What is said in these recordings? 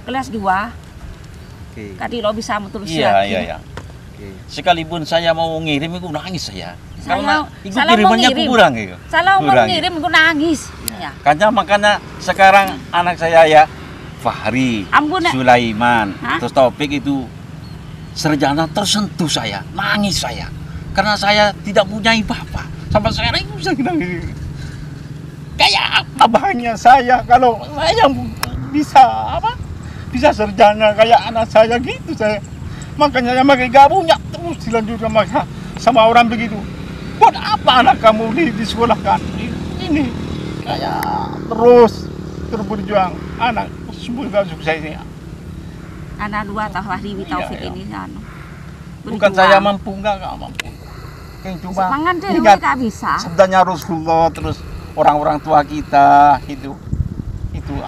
Kelas 2. Oke. Kadi lo bisa terus Iya. Oke. Sekalipun saya mau ngirim, aku nangis saya. Karena itu salah mau kirimannya aku ngirim. kurang gitu. Salah mau Kurang, ngirim, aku nangis. Ya. Makanya sekarang anak saya ya Fahri, Ampun, Nek. Sulaiman, Hah? terus Taufik itu Serjana tersentuh saya, nangis saya. Karena saya tidak punya bapak. Sampai sekarang itu saya nangis. Kayak abahnya saya, kalau saya bisa bisa sarjana kayak anak saya gitu saya. Makanya saya makin gak punya terus dilanjutkan sama orang begitu. Buat apa anak kamu disekolahkan? Ini kayak terus berjuang anak semoga sukses ini. Anak 2 atau Fahri Taufik Iya. ini Bukan saya mampu, enggak mampu. Yang cuma Semangat deh, ingat mereka bisa. sebenarnya Rasulullah, terus orang-orang tua kita itu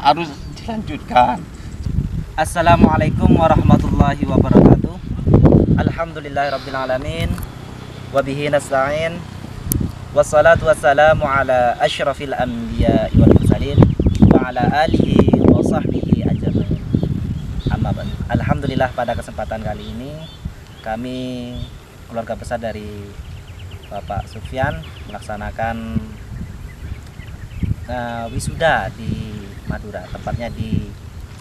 harus dilanjutkan. Assalamualaikum warahmatullahi wabarakatuh. Alhamdulillahirabbil alamin. Wa bihi nasta'in. Wassalatu wassalamu ala asyrafil anbiya'i wal mursalin wa ala alihi wa sahbihi ajmain. Amma ba'du. Alhamdulillah, pada kesempatan kali ini kami keluarga besar dari Bapak Sufyan melaksanakan wisuda di Madura, tepatnya di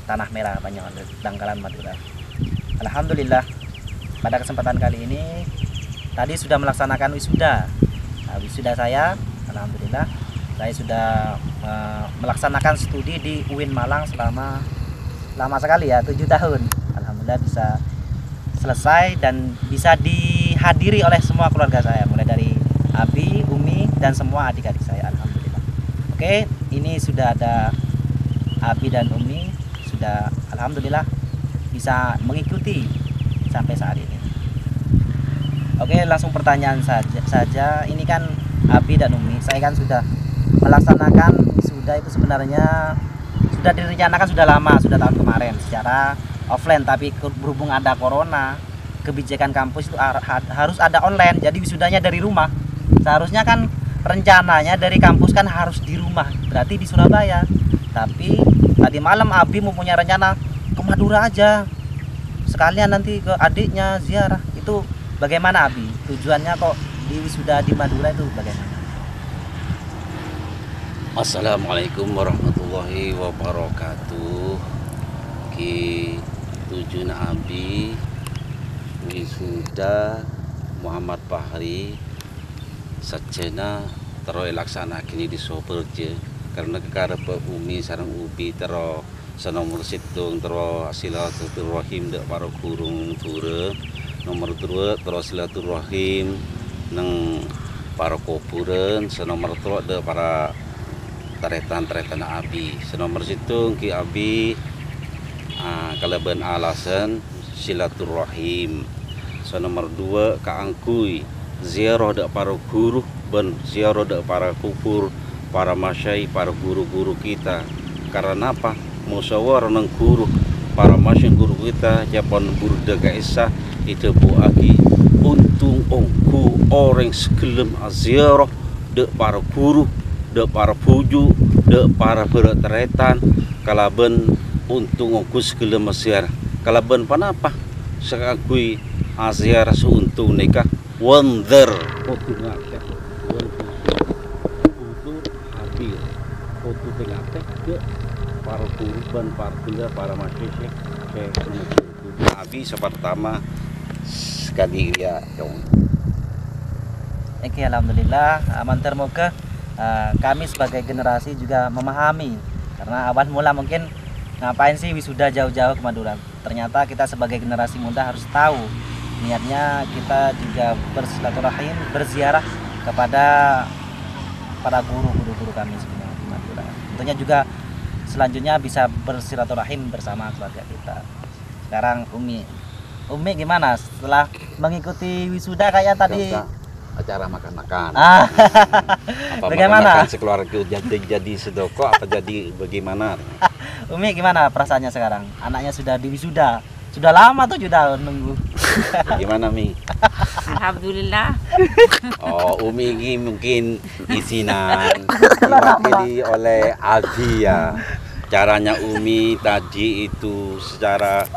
Tanah Merah, Banyangan, Dangkalan, Madura. Alhamdulillah, pada kesempatan kali ini tadi sudah melaksanakan wisuda. Wisuda saya, alhamdulillah, saya sudah melaksanakan studi di UIN Malang selama lama sekali ya, 7 tahun. Alhamdulillah bisa selesai dan bisa dihadiri oleh semua keluarga saya, mulai dari Abi, Umi, dan semua adik-adik saya. Alhamdulillah. Oke, ini sudah ada Abi dan Umi, sudah alhamdulillah bisa mengikuti sampai saat ini. Oke, langsung pertanyaan saja. Ini kan Abi dan Umi, saya kan sudah melaksanakan wisuda itu sebenarnya sudah direncanakan sudah lama, sudah tahun kemarin secara offline, tapi berhubung ada corona, kebijakan kampus itu harus ada online, jadi wisudanya dari rumah. Seharusnya kan rencananya dari kampus kan harus di rumah, berarti di Surabaya. Tapi tadi malam Abi mempunyai rencana ke Madura aja, sekalian nanti ke adiknya ziarah. Itu bagaimana Abi? Tujuannya kok di wisuda di Madura itu bagaimana? Assalamualaikum warahmatullahi wabarakatuh. Ki tujuan Abi wisuda Muhammad Fahri sajana terus laksana kini di Soperje karena kekarep Umi sareng Ubi terus nomor situng terus silaturahim dek para guru ture nomor 2 terus silaturahim neng para kuburan senomor 3 dek para taretan Abi senomor situng ki Abi kalaban alasan silaturahim senomor 2 kaangkui ziarah dak para guru ben ziarah dak para kubur para masyai para guru-guru kita karena apa musyawarah nang guru para masyai guru kita japan burda gaisa itu buaki untung ongku orang segelem ziarah dak para guru dak para puju dak para berteretan kalaben untung ongku segelem ziarah kalaben panapa sekakui ziarah seuntung nikah wonder untuk hadir untuk pengateh ke para kurban para tunda para masyarakat Abi pertama sekali ya dong. Oke, alhamdulillah amantar moga kami sebagai generasi juga memahami karena awal mula mungkin ngapain sih wisuda jauh-jauh ke Madura. Ternyata kita sebagai generasi muda harus tahu niatnya kita juga bersilaturahim berziarah kepada para guru kami sebenarnya di Madura. Tentunya juga selanjutnya bisa bersilaturahim bersama keluarga kita. Sekarang Umi gimana setelah mengikuti wisuda kayak tadi Acara makan-makan. Apa bagaimana? makan sekeluarga jadi sedekah apa jadi bagaimana? Umi gimana perasaannya sekarang? Anaknya sudah di wisuda. Sudah lama tuh sudah nunggu. Gimana Mi? Alhamdulillah. Oh, Umi ini mungkin isinan diwakili oleh Abi ya. acaranya Umi tadi itu secara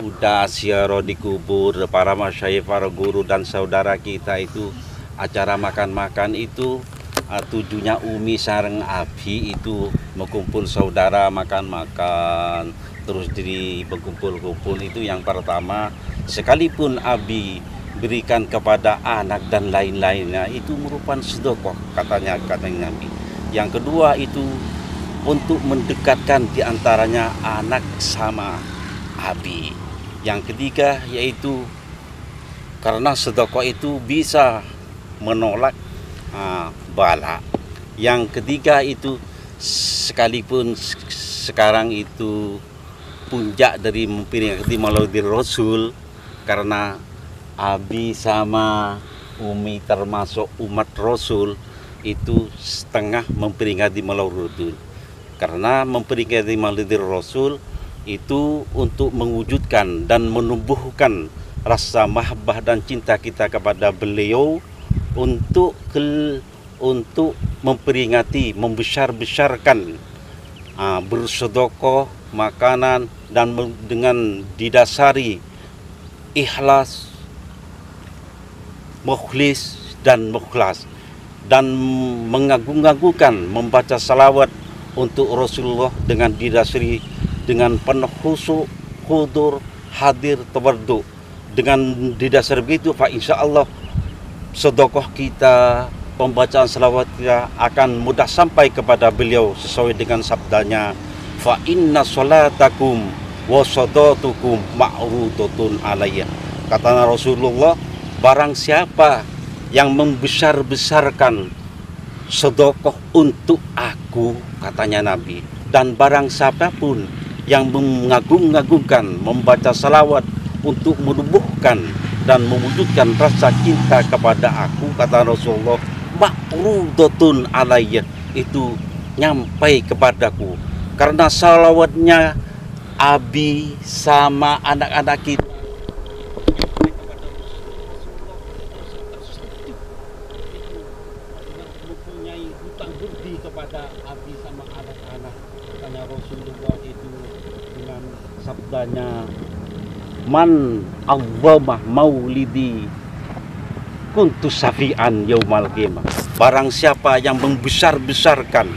udah siaro dikubur para masyayikh, para guru dan saudara kita itu acara makan-makan itu tujuannya Umi sareng Abi itu mengumpul saudara makan-makan terus diri berkumpul-kumpul itu yang pertama. Sekalipun Abi berikan kepada anak dan lain-lainnya itu merupakan sedekah katanya Nabi. Yang kedua itu untuk mendekatkan diantaranya anak sama Abi. Yang ketiga yaitu karena sedekah itu bisa menolak bala. Yang ketiga itu sekalipun sekarang itu puncak dari memperingati Maulid Rasul, karena Abi sama Umi termasuk umat Rasul itu setengah memperingati Maulid Rasul. Karena memperingati Maulid Rasul itu untuk mewujudkan dan menumbuhkan rasa mahabbah dan cinta kita kepada beliau, untuk memperingati, membesar-besarkan bersedekah makanan dan dengan didasari ikhlas, mukhlis dan mukhlas, dan mengagung-agungkan membaca salawat untuk Rasulullah dengan didasari dengan penuh khusyuk, hudur, hadir, tawaddu. Dengan didasari begitu, fa insyaallah sedekah kita, pembacaan salawat kita akan mudah sampai kepada beliau sesuai dengan sabdanya, fa inna sholatakum wa sadatukum ma'rudatun alayya. Kata Rasulullah, barang siapa yang membesar-besarkan sedekah untuk aku, katanya Nabi, dan barang siapa pun yang mengagung-agungkan membaca salawat untuk menumbuhkan dan mewujudkan rasa cinta kepada aku, kata Rasulullah, ma'rudatun alayya, itu nyampai kepadaku. Karena salawatnya Abi sama anak-anak kita mempunyai hutang budi kepada Abi sama anak-anak. Karena Rasulullah itu dengan sabdanya, man awwamah maulidi kuntu safi'an yaumal qiyamah. Barang siapa yang membesar-besarkan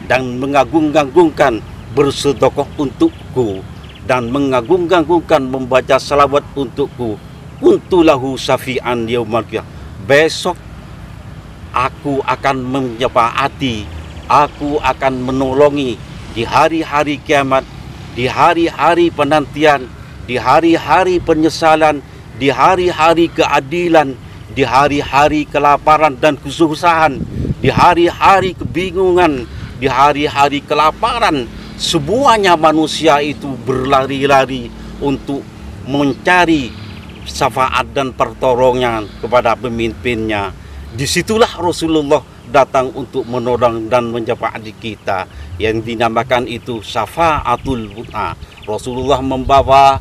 dan mengagung-agungkan bersedekah untukku dan mengagung-agungkan membaca salawat untukku, kuntulahu safi'an yaumal qiyamah, besok aku akan menyepaati, aku akan menolongi di hari-hari kiamat, di hari-hari penantian, di hari-hari penyesalan, di hari-hari keadilan, di hari-hari kelaparan dan kesusahan, di hari-hari kebingungan, di hari-hari kelaparan. Semuanya manusia itu berlari-lari untuk mencari syafaat dan pertolongan kepada pemimpinnya. Disitulah Rasulullah datang untuk menolong dan menjapaati kita, yang dinamakan itu syafaatul wuta. Rasulullah membawa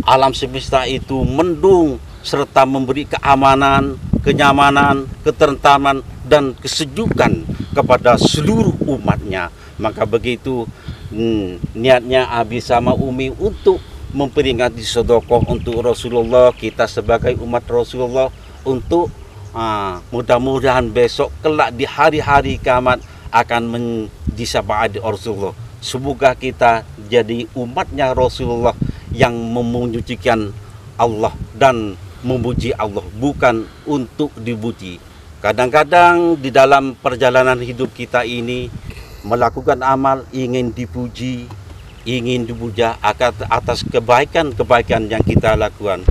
alam semesta itu mendung serta memberi keamanan, kenyamanan, ketentraman dan kesejukan kepada seluruh umatnya. Maka begitu niatnya Abi sama Umi untuk memperingati sedekah untuk Rasulullah, kita sebagai umat Rasulullah, untuk mudah-mudahan besok kelak di hari-hari kiamat akan disyafaati Rasulullah. Semoga kita jadi umatnya Rasulullah yang memujikan Allah dan memuji Allah, bukan untuk dipuji. Kadang-kadang di dalam perjalanan hidup kita ini melakukan amal ingin dipuji, ingin dipuja atas kebaikan-kebaikan yang kita lakukan.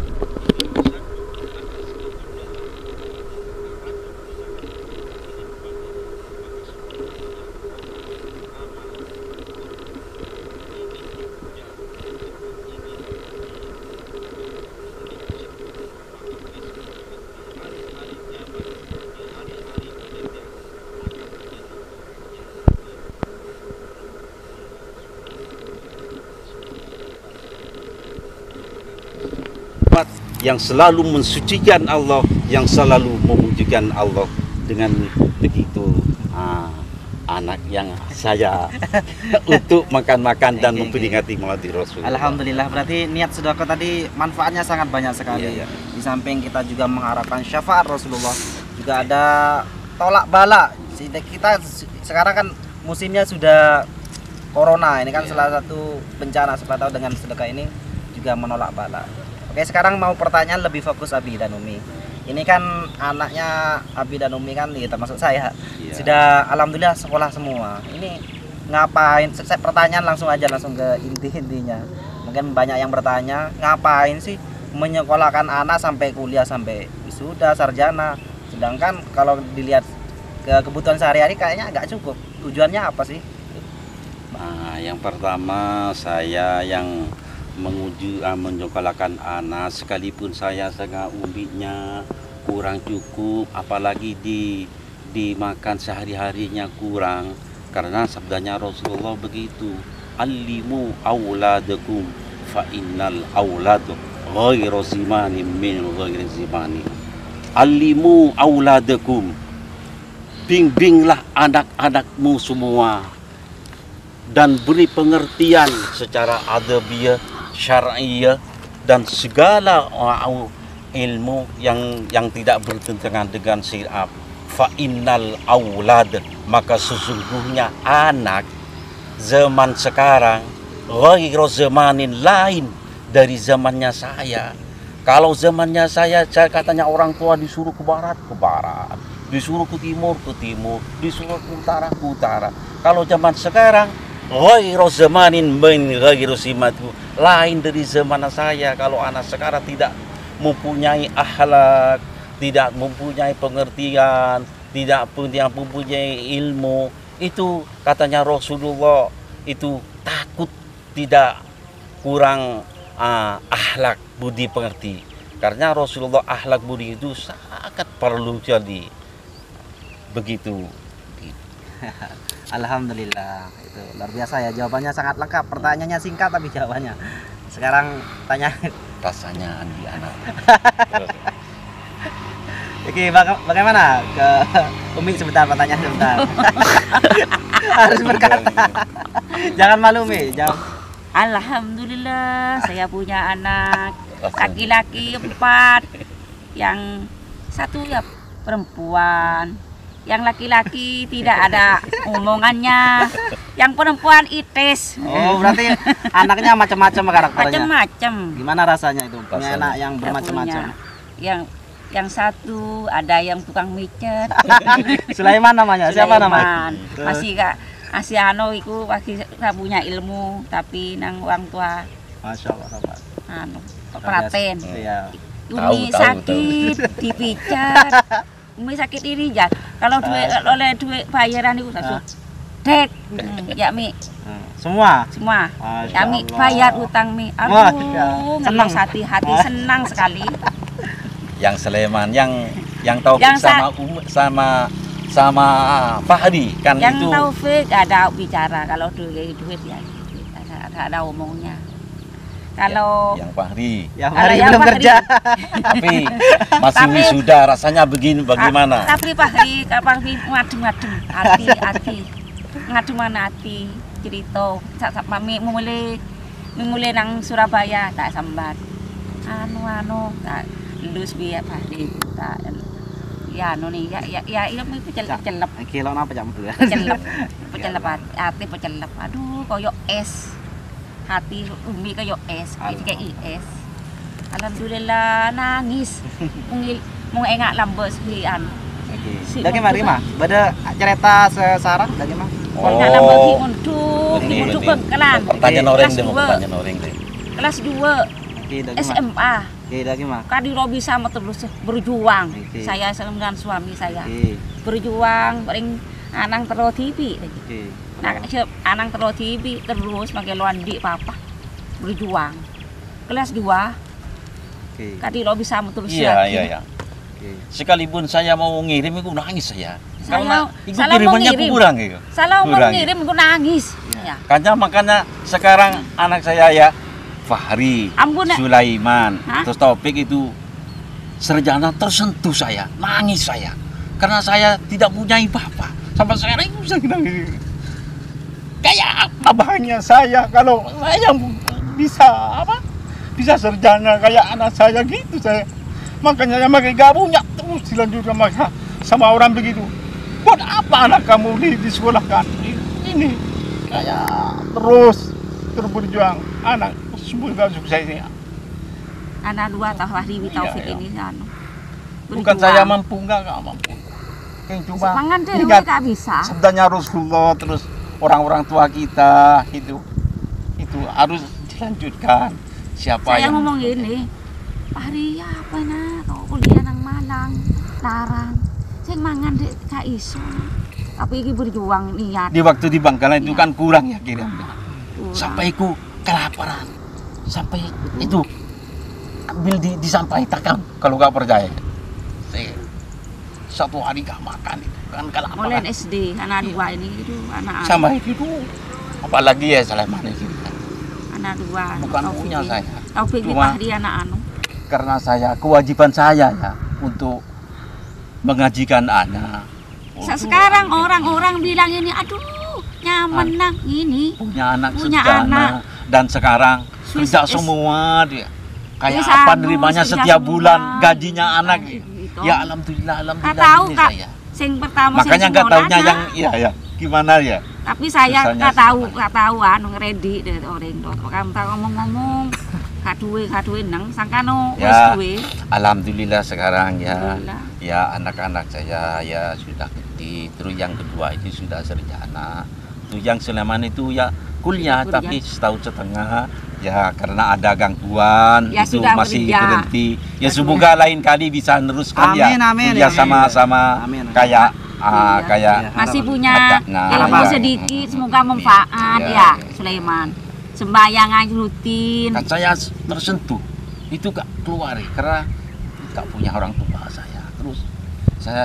Yang selalu mensucikan Allah, yang selalu memujikan Allah. Dengan begitu anak yang saya untuk makan-makan dan memperingati Maulid Rasul. Alhamdulillah, berarti niat sedekah tadi manfaatnya sangat banyak sekali. Iya. Di samping kita juga mengharapkan syafaat Rasulullah, juga ada tolak bala. Kita sekarang kan musimnya sudah corona, ini kan salah satu bencana. Siapa tahu dengan sedekah ini juga menolak bala. Oke, sekarang mau pertanyaan lebih fokus Abi dan Umi. Ini kan anaknya Abi dan Umi kan, ya termasuk saya, sudah alhamdulillah sekolah semua. Ini ngapain? Saya pertanyaan langsung ke intinya. Mungkin banyak yang bertanya, ngapain sih menyekolahkan anak sampai kuliah, sampai wisuda, sarjana, sedangkan kalau dilihat ke kebutuhan sehari-hari kayaknya agak cukup. Tujuannya apa sih? Nah, yang pertama saya yang menyekolahkan anak, sekalipun saya setengah umbinya kurang cukup, apalagi dimakan sehari-harinya kurang, karena sabdanya Rasulullah begitu, alimu auladakum fa innal aulad ghairu zimani min ghairi zimani. Alimu auladakum, bimbinglah anak-anakmu semua dan beri pengertian secara adabiyah, syar'iyah, dan segala ilmu yang tidak bertentangan dengan syariat. Fa innal aulad, maka sesungguhnya anak zaman sekarang ghairu zamanin, lain dari zamannya saya. Kalau zamannya saya katanya orang tua disuruh ke barat, disuruh ke timur, disuruh ke utara. Kalau zaman sekarang ghairu zamanin min ghairu simatu, lain dari zaman saya. Kalau anak sekarang tidak mempunyai akhlak, tidak mempunyai pengertian, tidak mempunyai ilmu, itu katanya Rasulullah itu takut tidak kurang akhlak budi pengerti. Karena Rasulullah akhlak budi itu sangat perlu jadi begitu. Alhamdulillah, itu luar biasa ya, jawabannya sangat lengkap. Pertanyaannya singkat tapi jawabannya. Sekarang tanya Rasanya Andi anak. Oke, bagaimana ke Umi? Sebentar, pertanyaan sebentar. Harus berkata. Jangan malu, Umi. Jangan. Alhamdulillah, saya punya anak laki-laki 4, yang satu ya perempuan. Yang laki-laki tidak ada omongannya, yang perempuan ites. Oh, berarti anaknya macam-macam karakternya. Macam-macam. Gimana rasanya itu? Punya anak yang bermacam-macam. Yang satu ada yang tukang micet. Sulaiman namanya. Siapa namanya? Masih iku masih punya ilmu, tapi nang orang tua. Masya Allah. Praten. Iya. Umi sakit, dipijat. Umi sakit ini ya. Kalau oleh duit bayaran itu langsung dek. Ya Mi. Semua. Ya Mi bayar utang Mi. Aduh, senang hati senang sekali. Yang Sleman, yang Taufik sama Fahri kan yang itu. Yang Taufik ada bicara, kalau duit ya ada omongnya. Kalau yang Fahri belum kerja. Tapi masih wisuda, rasanya bagaimana? Tapi Fahri ngadem hati. Ngadem hati cerita sak mami mulai nang Surabaya tak sambat. Anu tak lulus biar Fahri tak ya nih ya pecelep. Kilo apa jam dulu ya? Pecelep aduh koyo es. Hati Umi kayak es, kayak es. Alhamdulillah nangis. Mung engak lambek sekian. Lagi mah, bada cerita sesarang lagi mah. Engak lambek di bengkelan. Pertanyaan orang deh. Kelas 2 SMA. Lagi mah. Kadiro bisa terus berjuang. Saya dengan suami saya. Berjuang paling anang terus TV. Nah, anang terus TV terus pakai luandi papa berjuang. Kelas 2. Kadiro bisa terus Iya. Sekalipun saya mau ngirim itu nangis saya. Karena itu salah kirimannya kurang gitu. Salah mau ngirim itu nangis. Ya. Makanya sekarang anak saya ya Fahri, Sulaiman, terus Taufik itu sarjana tersentuh saya, nangis saya. Karena saya tidak punya bapak. Sampai sekarang itu saya bilang gini, kayak apa bahannya saya kalau saya bisa bisa sarjana kayak anak saya gitu saya. Makanya saya makin gak punya terus dilanjutkan sama orang begitu. Buat apa anak kamu disekolahkan? Ini kayak terus berjuang anak semoga suksesnya. Anak dua Wahdi Taufik ini Bukan saya mampu enggak mampu. Yang cuma semangat deh ingat gak bisa. sabdanya Rasulullah terus orang-orang tua kita itu harus dilanjutkan. Siapa Saya yang ngomong gini, Pak Hari apa nak kau kuliah nang Malang, larang. Saya mangan deh gak iso. Tapi ini berjuang niat. di waktu di Bangkalan itu Iya. kan kurang ya kira Kurang. sampai ku kelaparan sampai itu ambil disampaikan kalau nggak percaya saya satu hari gak makan itu kan Mulai kelaparan SD anak dua ini itu anak sama itu apalagi ya Sleman itu anak dua. bukan Taufik punya ini. saya Taufik Cuma- Fahri anak karena saya kewajiban saya ya untuk mengajikan anak. Sekarang orang-orang bilang ini, aduh nyaman nang ini. Punya anak Punya sarjana anak. dan sekarang Swiss kerja is- semua dia. Kayak Wis apa anu, nerimanya kerja setiap semua. bulan gajinya anak. Gitu. Ya alhamdulillah Kak tahu ini kak, saya. sing pertama Makanya sing nggak tahunya sekolahnya. yang ya gimana ya. Tapi saya Susahnya nggak tahu, sekolah. nggak tahu ngeredi dari orang dok. Kamu tahu ngomong-ngomong, kaduwe nang sangkano wis Ya. duwe. Alhamdulillah sekarang ya. Alhamdulillah. Ya anak-anak saya ya sudah gede. Terus yang kedua itu sudah sarjana. Itu yang Sleman itu ya kuliah Kuliah. tapi setahun setengah ya karena ada gangguan Ya, itu sudah masih bekerja. berhenti. Ya Ya, semoga lain kali bisa neruskan ya. Amin, Kuliah amin. sama-sama Amin. kayak Iya. kayak Masih harapan. punya Nah, ilmu harapan. sedikit, semoga manfaat Iya. ya Sulaiman. Sembayangan rutin. kan saya tersentuh itu gak keluar karena gak punya orang tua saya. Terus saya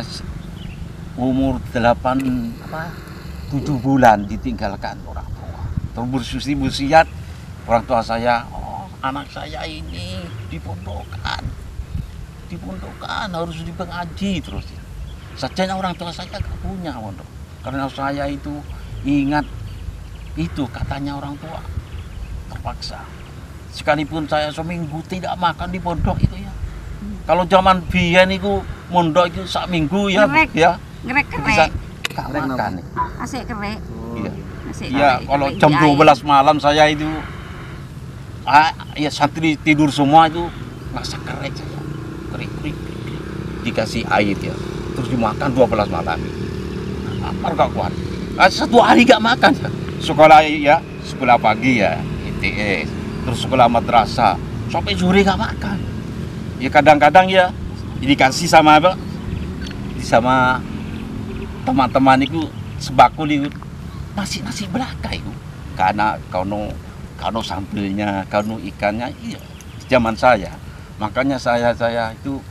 umur 7 bulan ditinggalkan orang tua. Terus bersusi-busiat orang tua saya, oh anak saya ini dipondokkan harus dipengaji terus. Sajanya orang tua saya gak punya pondok. Karena saya itu ingat itu katanya orang tua terpaksa. Sekalipun saya seminggu tidak makan di pondok itu ya. Kalau zaman biyen itu mondok itu sak minggu ya, Ngerek. ya bisa Ngerek-ngerek, gak makan. asik kerek. Iya. Asik Iya, kerek, kalau kerek jam di air. 12 malam saya itu ya santri tidur semua itu masak kerek saya. Kerik. Dikasih air ya. Terus dimakan 12 malam. Lapar gak kuat. Satu hari gak makan ya. Sekolah pagi ya, ITS. Terus sekolah madrasah. Sampai sore gak makan. Ya kadang-kadang ya dikasih sama apa? Sama teman-teman itu sebakul itu nasi belaka itu. Karena kano sambelnya, kano ikannya iya zaman saya. Makanya saya itu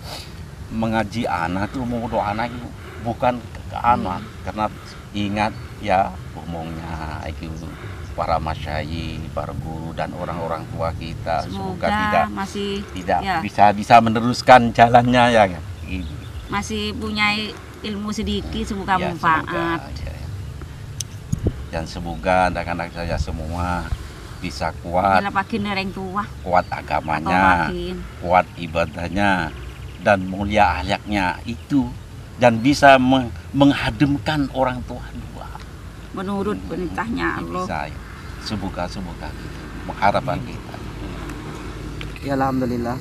mengaji anak itu mau doa anak itu bukan ke anak karena ingat ya umumnya itu para masyayikh, para guru dan orang-orang tua kita semoga tidak masih ya, bisa meneruskan jalannya ya kan. masih punya ilmu sedikit, semoga Ya, manfaat. semoga, ya. Dan semoga anak-anak saya semua bisa kuat Bila pagi nereng tua agamanya, atau makin kuat ibadahnya dan mulia akhlaknya itu dan bisa menghademkan orang tua dua. menurut perintahnya Allah. Bisa ya. Semoga gitu. Harapan kita. Ya alhamdulillah.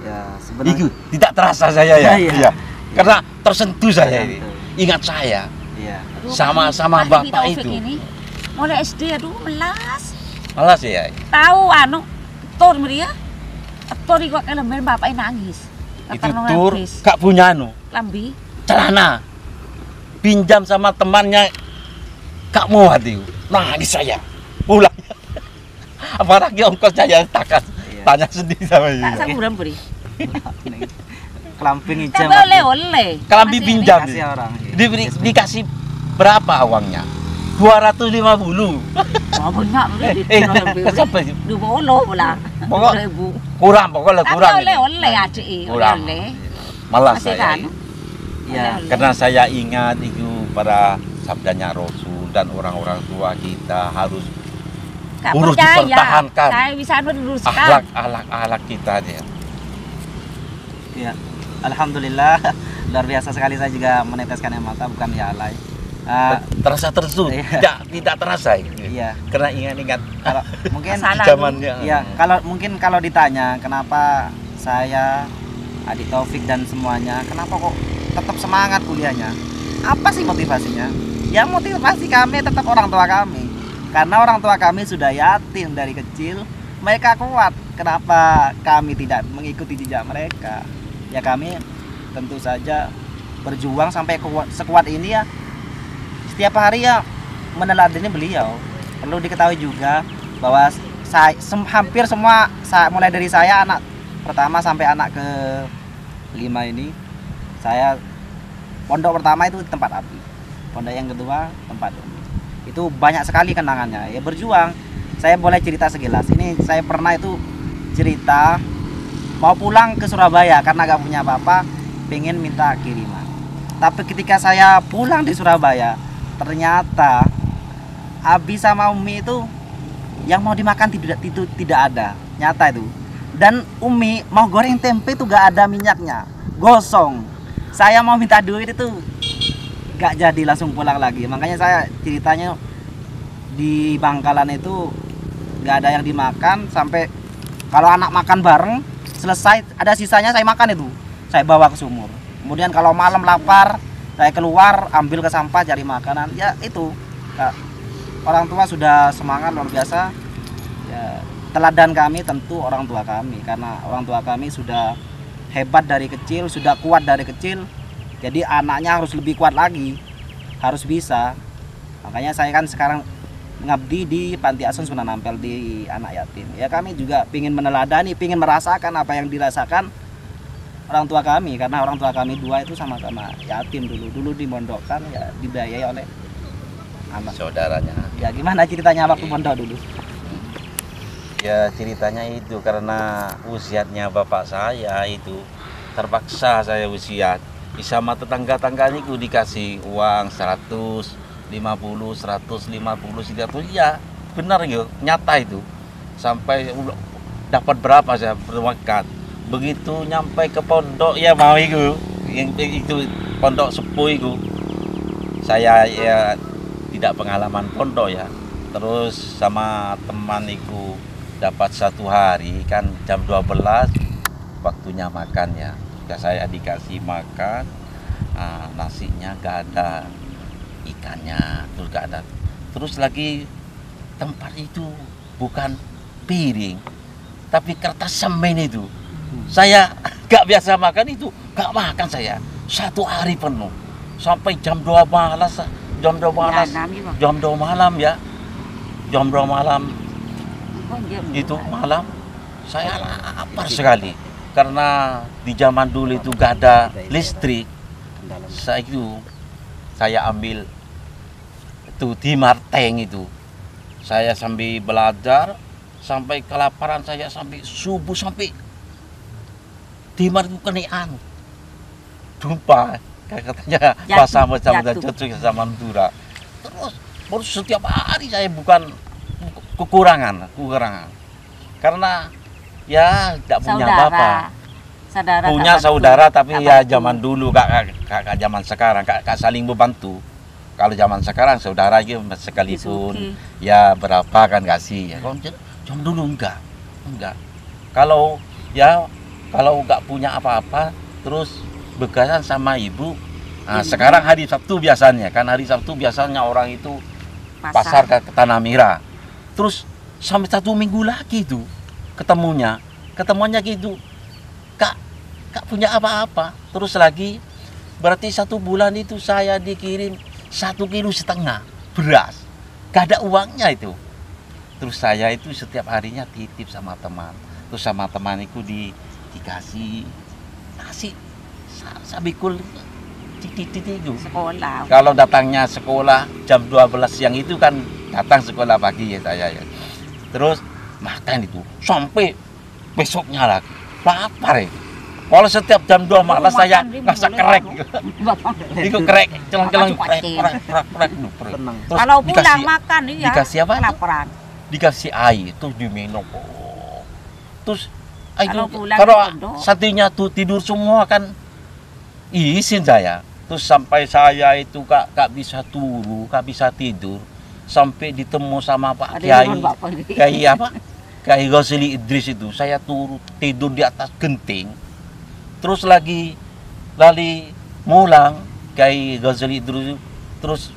Ya sebenarnya Itu tidak terasa saya ya. Iya. Iya. Karena tersentuh saya ini. Betul. Ingat saya Iya. Aduh, sama Pak bapak Taufik itu. ini, mulai SD aduh melas. Malas ya. Tahu tur meriah. Tur kok kelemben bapak nangis. Itu tur gak punya lambi. celana. Pinjam sama temannya gak mau hati. Nangis saya. Pulang. Apalagi ongkos saya takkan. Iya. Tanya sendiri sama Tak dia. saburan beri. Kelamping hijau. Tapi oleh. Kelambi Masih pinjam. Kasih orang. Iya. Dikasih berapa uangnya? 250. ini. Oh banyak beri. Sampai Dua puluh pula. Pokok- 2.000. kurang pokoknya Tapi kurang. ini. oleh adik. Kurang. Oleh. Malas Masih saya. kan? Iya. Oleh. Karena saya ingat itu para sabdanya Rasul dan orang-orang tua kita harus Gak Urus percaya. dipertahankan. Saya bisa meneruskan. akhlak kita dia. Ya, alhamdulillah luar biasa sekali, saya juga meneteskan air mata, bukan ya alay. Terasa tersu, Iya. tidak terasa. Iya, Karena ingat-ingat kalau mungkin Salah zamannya. ya kalau ditanya kenapa saya, Adik Taufik dan semuanya, kenapa kok tetap semangat kuliahnya? Apa sih motivasinya? Ya motivasi kami tetap orang tua kami. Karena orang tua kami sudah yatim dari kecil, mereka kuat. Kenapa kami tidak mengikuti jejak mereka? Ya kami tentu saja berjuang sampai sekuat ini ya. Setiap hari ya meneladani beliau. Perlu diketahui juga bahwa hampir semua mulai dari saya anak pertama sampai anak ke 5 ini, saya pondok pertama itu di tempat Abi, pondok yang kedua tempat Umi. Itu banyak sekali kenangannya. Ya berjuang. Saya boleh cerita sekilas. Ini saya pernah itu cerita mau pulang ke Surabaya karena gak punya apa-apa, pengen minta kiriman. Tapi ketika saya pulang di Surabaya, ternyata Abi sama Umi itu yang mau dimakan tidak ada, nyata itu. Dan Umi mau goreng tempe itu gak ada minyaknya, gosong. Saya mau minta duit itu gak jadi, langsung pulang lagi. Makanya saya ceritanya di Bangkalan itu gak ada yang dimakan, sampai kalau anak makan bareng selesai ada sisanya saya makan itu, saya bawa ke sumur. Kemudian kalau malam lapar saya keluar ambil ke sampah cari makanan. Ya itu orang tua sudah semangat luar biasa. Ya, teladan kami tentu orang tua kami, karena orang tua kami sudah hebat dari kecil, sudah kuat dari kecil. Jadi anaknya harus lebih kuat lagi, harus bisa. Makanya saya kan sekarang mengabdi di Panti Asuhan Sunan Ampel di anak yatim. Ya kami juga ingin meneladani, ingin merasakan apa yang dirasakan orang tua kami, karena orang tua kami dua itu sama-sama yatim dulu dimondokkan, ya dibiayai oleh anak saudaranya. Ya gimana ceritanya waktu mondok dulu? Ya ceritanya itu karena usianya bapak saya itu terpaksa saya usiat. Sama tetangga-tangga niku dikasih uang 150, 150, 100 ya benar gitu, nyata itu. Sampai dapat berapa saya berwakat. Begitu nyampe ke pondok ya mau itu, yang itu pondok sepuh itu. Saya ya tidak pengalaman pondok ya. Terus sama teman itu dapat 1 hari kan jam 12 waktunya makan ya. Saya dikasih makan, nasinya gak ada, ikannya terus gak ada. Terus lagi tempat itu bukan piring tapi kertas semen itu. Saya gak biasa makan itu, gak makan saya 1 hari penuh sampai jam 2 malam, jam 2 malam, jam 2 malam ya, jam 2 malam itu malam saya lapar sekali. Karena di zaman dulu itu gak ada listrik. Saya ambil itu di marteng itu. Saya sambil belajar sampai kelaparan, saya sampai subuh, sampai timar itu kenian. Jumpa katanya bahasa macam dan cocok sama Madura. Terus setiap hari saya bukan kekurangan. Karena ya tidak punya bapak, punya saudara tapi ya zaman dulu kak zaman sekarang kak saling membantu. Kalau zaman sekarang saudara aja sekalipun ya berapa kan kasih ya. Zaman dulu enggak. Kalau nggak punya apa-apa terus begasan sama ibu. Nah, sekarang hari Sabtu biasanya kan, hari Sabtu biasanya orang itu pasar ke Tanah Merah. Terus sampai 1 minggu lagi itu ketemunya gitu, kak punya apa-apa. Terus lagi berarti 1 bulan itu saya dikirim 1,5 kilo beras, gak ada uangnya itu. Terus saya itu setiap harinya titip sama teman. Terus sama teman itu dikasih nasi sabikul titik itu. Sekolah. Kalau datangnya sekolah jam 12 siang itu kan datang sekolah pagi ya saya ya. Terus makan itu sampai besoknya lagi lapar ya. Kalau setiap jam 2 malam saya Makan, ngerasa boleh, kerek. Bapak. Itu kerek, celang-celang Makan kerek, cuacin. kerek. Tenang. Terus Kalau pulang dikasih, makan iya. dikasih apa? Kelaparan. dikasih air, terus diminum. Terus Kalau pulang kalau di pondok. satunya tuh tidur semua kan izin saya. Terus sampai saya itu kak bisa turu, kak bisa tidur. Sampai ditemu sama Pak Ada Kiai, yang Bapak ini. Kiai apa? Kiai Ghazali Idris itu. Saya turun tidur di atas genting. Terus lagi mulang Kiai Ghazali Idris itu. Terus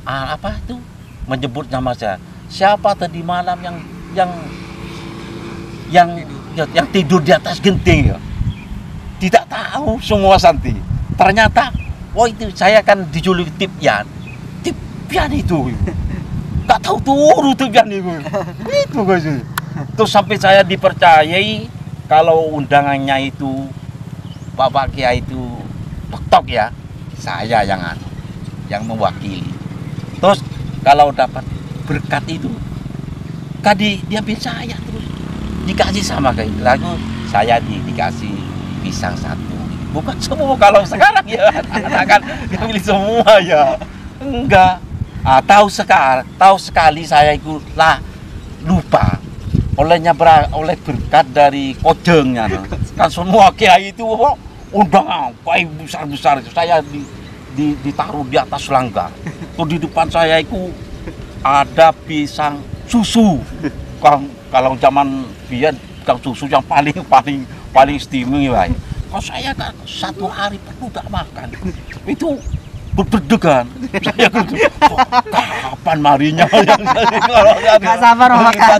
apa itu? Menyebut nama saya. Siapa tadi malam yang tidur di atas genting ya? Tidak tahu semua Santi. Ternyata, oh itu saya kan dijuluki Tipyan. Tipyan itu. Gak tahu turu Tipyan itu. Itu guys. Terus sampai saya dipercayai kalau undangannya itu Bapak Kiai itu tok ya, saya yang mewakili. Terus kalau dapat berkat itu, diambil saya terus dikasih sama kayak lagu saya dikasih pisang 1. Bukan semua kalau sekarang ya akan diambil semua ya. Enggak. Tahu sekali saya itu lupa oleh berkat dari kojengnya. Kan semua kiai itu undang kiai besar saya ditaruh di atas langgar. Tuh di depan saya itu ada pisang susu. Kalau zaman biar susu yang paling istimewa. Kalau saya kan 1 hari penuh tak makan. Itu berdegan. Saya kapan marinya? Gak sabar mau makan.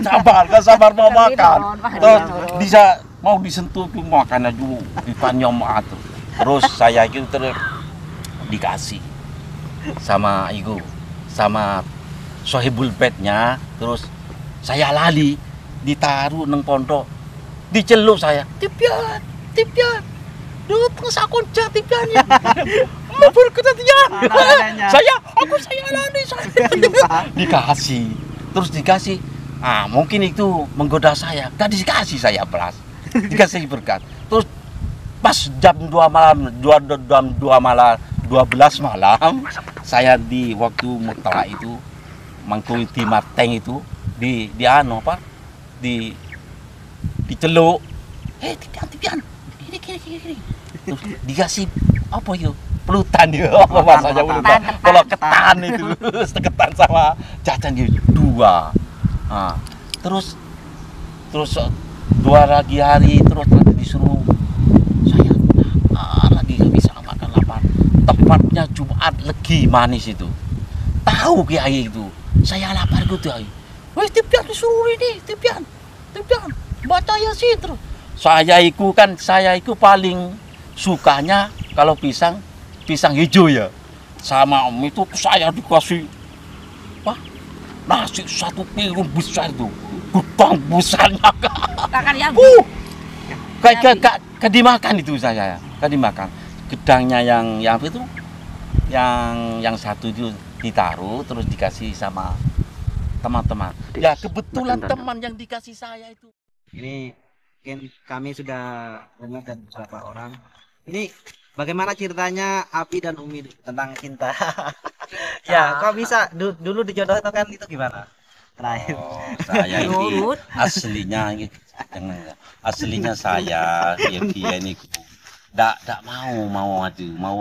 Gak sabar mau makan. Terus Bisa. mau disentuh tuh makan aja dipanyom atur. Terus saya itu dikasih sama ibu, sama sohibul bednya. Terus saya lali, ditaruh neng pondok, diceluk saya. Tipyan. Datang sakon Tipyan. Mau berketian. Saya lali dikasih. Terus dikasih. Mungkin itu menggoda saya. Gak dikasih saya belas. Dikasih berkat. Terus pas jam 2 malam, 12 malam, saya di waktu mutlak itu mengikuti mateng itu diceluk. Tipyan. Kiri. Terus dikasih apa yuk? Pelutan ya, apa bahasanya pelutan? Kalau ketan itu, ketan sama jajan dia 2. Terus 2 lagi hari terus disuruh saya lagi gak bisa makan lapar. Tepatnya Jumat Legi manis itu. Tahu Kiai itu, saya lapar gitu Kiai. Wih Tipyan disuruh ini, Tipyan, baca Yasin terus. Saya itu paling sukanya kalau pisang hijau ya. Sama om itu saya dikasih nasi 1 piring besar itu. Gudang besarnya. Makan yang Kayak dimakan itu saya. Kayak dimakan. Gedangnya yang itu yang 1 itu ditaruh terus dikasih sama teman-teman. Ya kebetulan teman yang dikasih saya itu. Ini mungkin kami sudah dengar dari beberapa orang. Ini bagaimana ceritanya Abi dan Umi tentang cinta? Ya, kok bisa dulu dijodohin kan itu gimana? Terakhir. Saya ini Nurut. aslinya saya dia ini tidak mau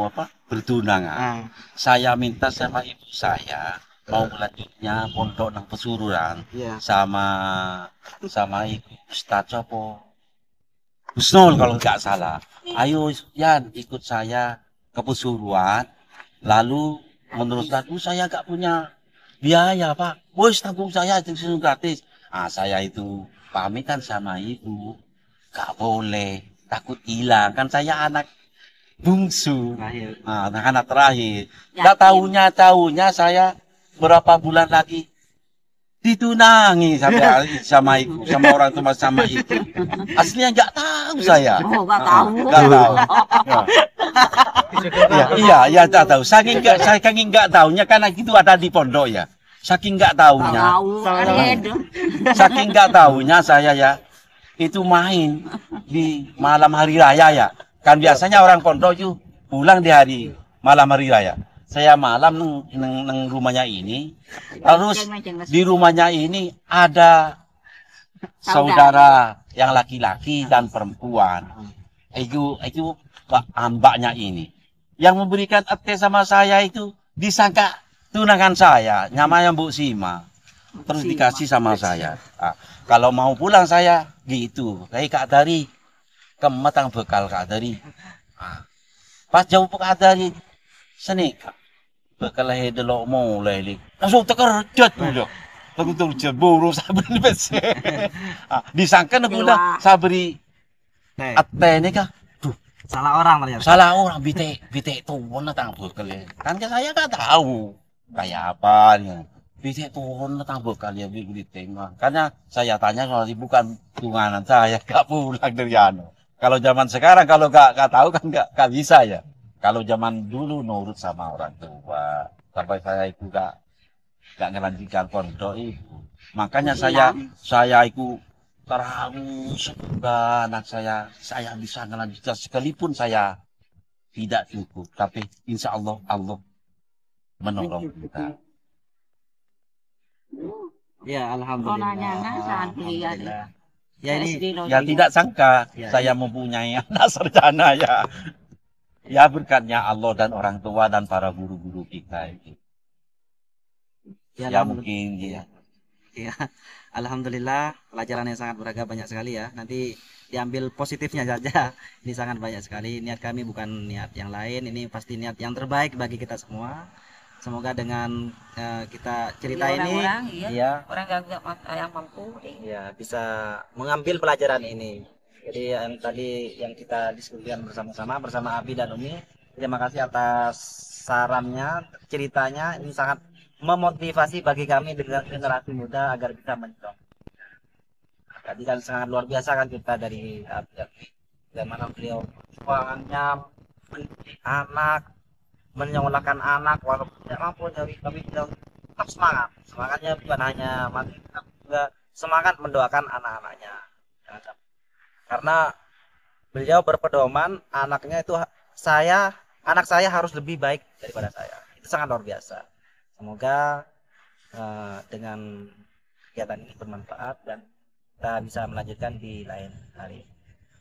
apa bertunangan. Saya minta sama ibu saya mau melanjutnya pondok nang Pesuruan sama ibu Ustadz Sopo Husnul kalau nggak salah. Ayo Yan ikut saya ke Pesuruan. Lalu menurut aku saya nggak punya biaya Pak. Wes tanggung saya itu gratis. Saya itu pamitan sama ibu. Nggak boleh, takut hilang. Kan saya anak bungsu, anak terakhir. Nggak tahunya saya berapa bulan lagi ditunangi sama ibu, sama orang tua sama ibu. Aslinya nggak tahu saya. nggak tahu. Nggak tahu. Iya, nggak tahu. Saking nggak tahunya karena itu ada di pondok ya. Saking nggak tahunya. Tahu. Saking nggak tahunya saya ya itu main di malam hari raya ya. Kan biasanya orang pondok itu pulang di hari malam hari raya. Saya malam neng rumahnya ini, terus di rumahnya ini ada saudara yang laki-laki dan perempuan. Itu mbaknya ini yang memberikan ete sama saya itu disangka tunangan saya, namanya Bu Sima. Terus dikasih sama saya. Nah, kalau mau pulang saya gitu, kayak Kak Dari kemetang bekal Kak Dari. Nah, pas jauh Kak Dari seni bekal delok mulai li langsung tekerjat udah. Langsung terjat buru sabar di besi. Disangka nggak sabri ate ini kah? Salah orang ternyata. Salah orang bite tuh mana tang bekal kan saya nggak tahu kayak apa nih. Bisa turun tambah kali ya di tengah. Karena saya tanya kalau bukan tunganan saya gak pulang dari ano. Kalau zaman sekarang kalau gak tahu kan gak bisa ya. Kalau zaman dulu nurut sama orang tua. Sampai saya itu gak ngelanjutkan pondok itu. Makanya saya itu terharu semoga anak saya bisa ngelanjutkan sekalipun saya tidak cukup. Tapi insya Allah menolong kita. Ya, alhamdulillah. Alhamdulillah. Ya ini Ya tidak sangka saya mempunyai anak sarjana ya. Ya berkatnya Allah dan orang tua dan para guru-guru kita itu. Ya mungkin ya. Ya, alhamdulillah pelajaran yang sangat beragam banyak sekali ya. Nanti diambil positifnya saja. Ini sangat banyak sekali. Niat kami bukan niat yang lain. Ini pasti niat yang terbaik bagi kita semua. Semoga dengan kita cerita ini, orang yang mampu, ya bisa mengambil pelajaran ini. Jadi yang tadi yang kita diskusikan bersama Abi dan Umi, terima kasih atas sarannya, ceritanya ini sangat memotivasi bagi kami dengan generasi muda agar bisa mencontoh. Tadi kan sangat luar biasa kan kita dari bagaimana beliau perjuangannya mendidik anak, menyekolahkan anak walaupun tidak mampu, tapi tetap semangatnya bukan hanya mati tapi juga semangat mendoakan anak-anaknya, karena beliau berpedoman anaknya itu anak saya harus lebih baik daripada saya. Itu sangat luar biasa. Semoga dengan kegiatan ini bermanfaat dan kita bisa melanjutkan di lain hari.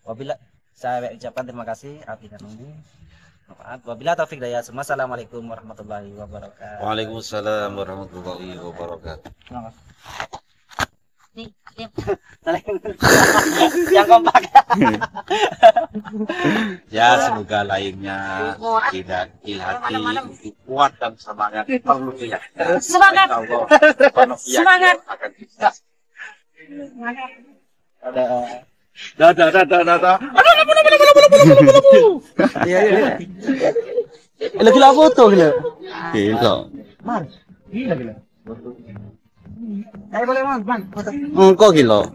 Wabila saya ucapkan terima kasih Abi dan Umi. Wabila taufik daya semua. Assalamualaikum warahmatullahi wabarakatuh. Waalaikumsalam warahmatullahi wabarakatuh. Yang kompak. Ya semoga lainnya tidak hati kuat dan semangat perlu ya. Semangat. Semangat. Akan bisa. Ada. Iya. Lagi lah foto gila. Gila. Mar. Gila. Ayo boleh man, foto. Kok gila?